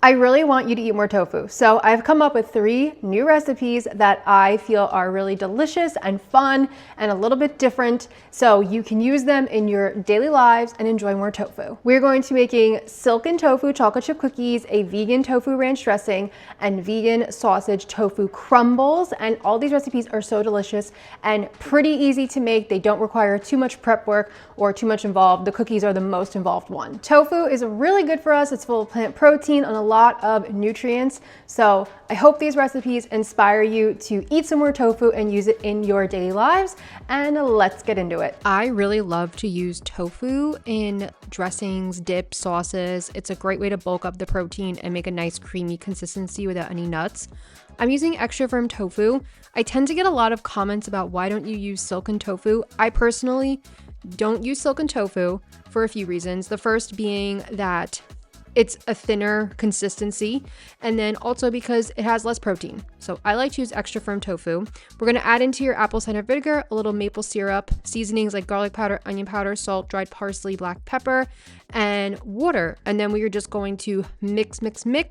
I really want you to eat more tofu. So I've come up with 3 new recipes that I feel are really delicious and fun and a little bit different. So you can use them in your daily lives and enjoy more tofu. We're going to be making silken tofu chocolate chip cookies, a vegan tofu ranch dressing, and vegan sausage tofu crumbles. And all these recipes are so delicious and pretty easy to make. They don't require too much prep work or too much involved. The cookies are the most involved one. Tofu is really good for us. It's full of plant protein and a lot of nutrients. So I hope these recipes inspire you to eat some more tofu and use it in your daily lives. And let's get into it. I really love to use tofu in dressings, dips, sauces. It's a great way to bulk up the protein and make a nice creamy consistency without any nuts. I'm using extra firm tofu. I tend to get a lot of comments about why don't you use silken tofu. I personally don't use silken tofu for a few reasons. The first being that it's a thinner consistency, and then also because it has less protein. So I like to use extra firm tofu. We're going to add into your apple cider vinegar a little maple syrup, seasonings like garlic powder, onion powder, salt, dried parsley, black pepper, and water. And then we are just going to mix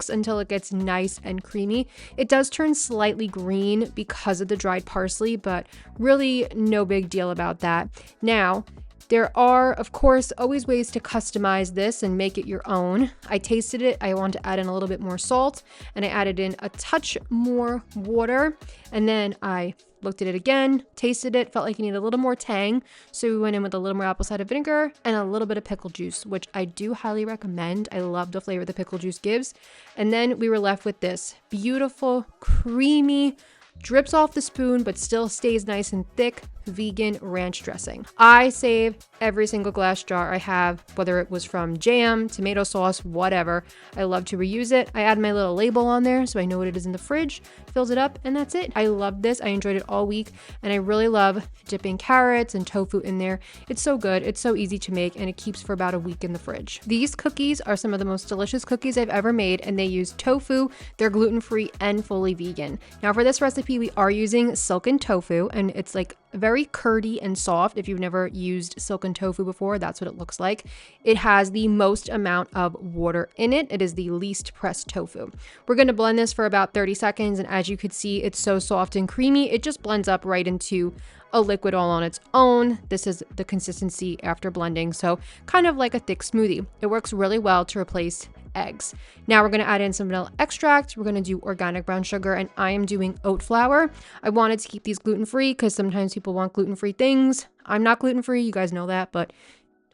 until it gets nice and creamy. It does turn slightly green because of the dried parsley, but really no big deal about that. Now, there are, of course, always ways to customize this and make it your own. I tasted it. I want to add in a little bit more salt, and I added in a touch more water. And then I looked at it again, tasted it, felt like it needed a little more tang. So we went in with a little more apple cider vinegar and a little bit of pickle juice, which I do highly recommend. I love the flavor the pickle juice gives. And then we were left with this beautiful, creamy, drips off the spoon, but still stays nice and thick, vegan ranch dressing. I save every single glass jar I have, whether it was from jam, tomato sauce, whatever. I love to reuse it. I add my little label on there so I know what it is in the fridge, fills it up, and that's it. I love this. I enjoyed it all week, and I really love dipping carrots and tofu in there. It's so good. It's so easy to make, and it keeps for about a week in the fridge. These cookies are some of the most delicious cookies I've ever made, and they use tofu. They're gluten-free and fully vegan. Now for this recipe, we are using silken tofu, and it's like very curdy and soft. If you've never used silken tofu before, that's what it looks like. It has the most amount of water in it. It is the least pressed tofu. We're going to blend this for about 30 seconds, and as you could see, it's so soft and creamy. It just blends up right into a liquid all on its own. This is the consistency after blending, so kind of like a thick smoothie. It works really well to replace eggs. Now we're going to add in some vanilla extract. We're going to do organic brown sugar, and I am doing oat flour. I wanted to keep these gluten-free because sometimes people want gluten-free things. I'm not gluten-free, you guys know that, but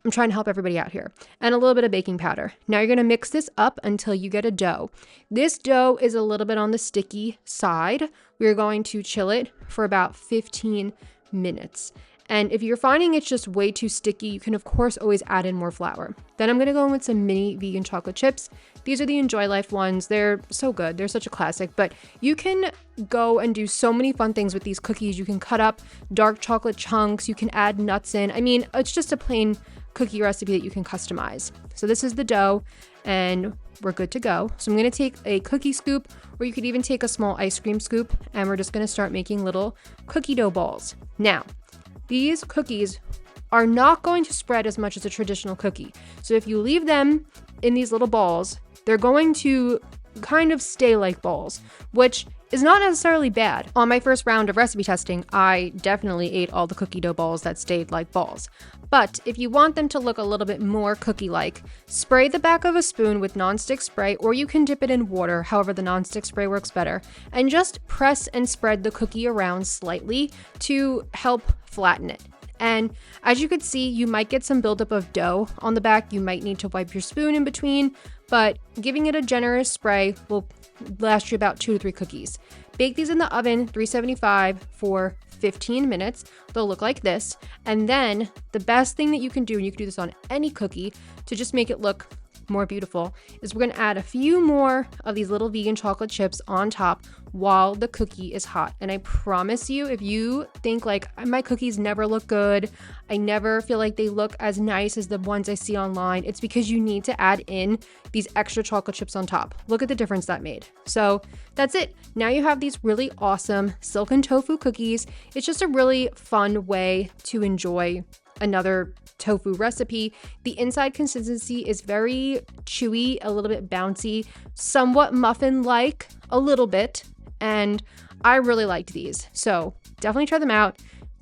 I'm trying to help everybody out here. And a little bit of baking powder. Now you're going to mix this up until you get a dough. This dough is a little bit on the sticky side. We're going to chill it for about 15 minutes. And if you're finding it's just way too sticky, you can of course always add in more flour. Then I'm going to go in with some mini vegan chocolate chips. These are the Enjoy Life ones. They're so good. They're such a classic, but you can go and do so many fun things with these cookies. You can cut up dark chocolate chunks. You can add nuts in. I mean, it's just a plain cookie recipe that you can customize. So this is the dough, and we're good to go. So I'm going to take a cookie scoop, or you could even take a small ice cream scoop, and we're just going to start making little cookie dough balls. Now, these cookies are not going to spread as much as a traditional cookie. So if you leave them in these little balls, they're going to kind of stay like balls, which is not necessarily bad. On my first round of recipe testing, I definitely ate all the cookie dough balls that stayed like balls. But if you want them to look a little bit more cookie-like, spray the back of a spoon with nonstick spray, or you can dip it in water, however the nonstick spray works better, and just press and spread the cookie around slightly to help flatten it. And as you could see, you might get some buildup of dough on the back. You might need to wipe your spoon in between, but giving it a generous spray will last you about 2 to 3 cookies. Bake these in the oven, 375 for 15 minutes. They'll look like this. And then the best thing that you can do, and you can do this on any cookie to just make it look more beautiful, is we're going to add a few more of these little vegan chocolate chips on top while the cookie is hot. And I promise you, if you think like my cookies never look good, I never feel like they look as nice as the ones I see online, it's because you need to add in these extra chocolate chips on top. Look at the difference that made. So that's it. Now you have these really awesome silken tofu cookies. It's just a really fun way to enjoy another tofu recipe. The inside consistency is very chewy, a little bit bouncy, somewhat muffin-like, a little bit, and I really liked these. So definitely try them out.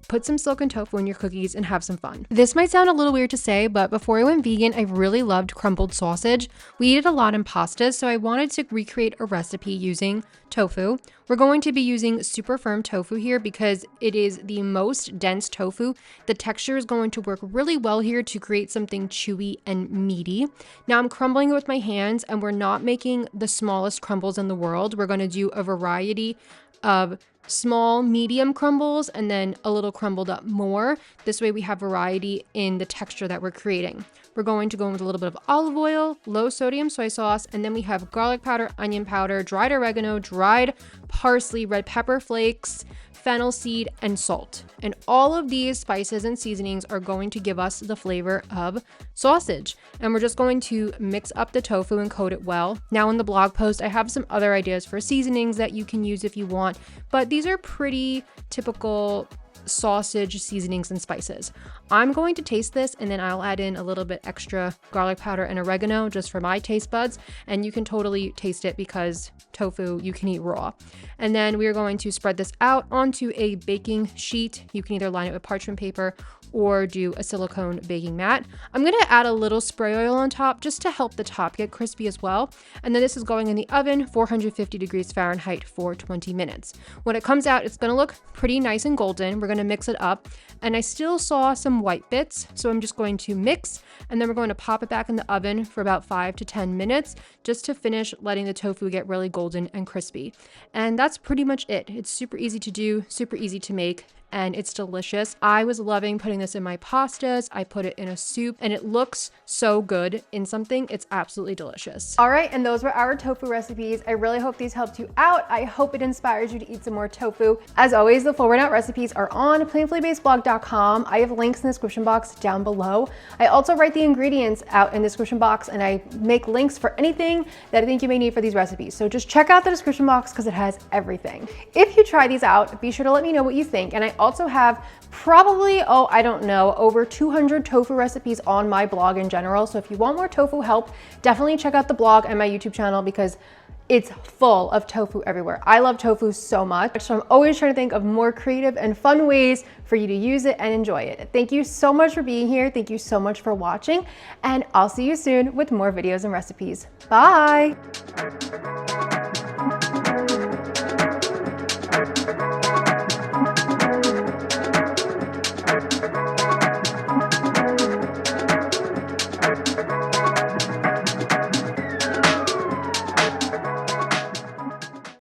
Put some silken tofu in your cookies and have some fun. This might sound a little weird to say, but before I went vegan, I really loved crumbled sausage. We eat it a lot in pastas, so I wanted to recreate a recipe using tofu. We're going to be using super firm tofu here because it is the most dense tofu. The texture is going to work really well here to create something chewy and meaty. Now I'm crumbling it with my hands, and we're not making the smallest crumbles in the world. We're going to do a variety of small, medium crumbles, and then a little crumbled up more. This way we have variety in the texture that we're creating. We're going to go in with a little bit of olive oil, low sodium soy sauce, and then we have garlic powder, onion powder, dried oregano, dried parsley, red pepper flakes, fennel seed, and salt. And all of these spices and seasonings are going to give us the flavor of sausage. And we're just going to mix up the tofu and coat it well. Now in the blog post, I have some other ideas for seasonings that you can use if you want, but these are pretty typical sausage seasonings and spices. I'm going to taste this, and then I'll add in a little bit extra garlic powder and oregano just for my taste buds, and you can totally taste it because tofu you can eat raw. And then we are going to spread this out onto a baking sheet. You can either line it with parchment paper or do a silicone baking mat. I'm going to add a little spray oil on top just to help the top get crispy as well. And then this is going in the oven, 450 degrees Fahrenheit for 20 minutes. When it comes out, it's going to look pretty nice and golden. We're going to mix it up, and I still saw some white bits, so I'm just going to mix, and then we're going to pop it back in the oven for about 5 to 10 minutes just to finish letting the tofu get really golden and crispy. And that's pretty much it. It's super easy to do, super easy to make, and it's delicious. I was loving putting this in my pastas. I put it in a soup, and it looks so good in something. It's absolutely delicious. All right, and those were our tofu recipes. I really hope these helped you out. I hope it inspires you to eat some more tofu. As always, the full runout recipes are on planfullybasedblog.com. I have links in the description box down below. I also write the ingredients out in the description box, and I make links for anything that I think you may need for these recipes. So just check out the description box because it has everything. If you try these out, be sure to let me know what you think. And I also have probably, I don't know, over 200 tofu recipes on my blog in general. So if you want more tofu help, definitely check out the blog and my YouTube channel because it's full of tofu everywhere. I love tofu so much. So I'm always trying to think of more creative and fun ways for you to use it and enjoy it. Thank you so much for being here. Thank you so much for watching, and I'll see you soon with more videos and recipes. Bye.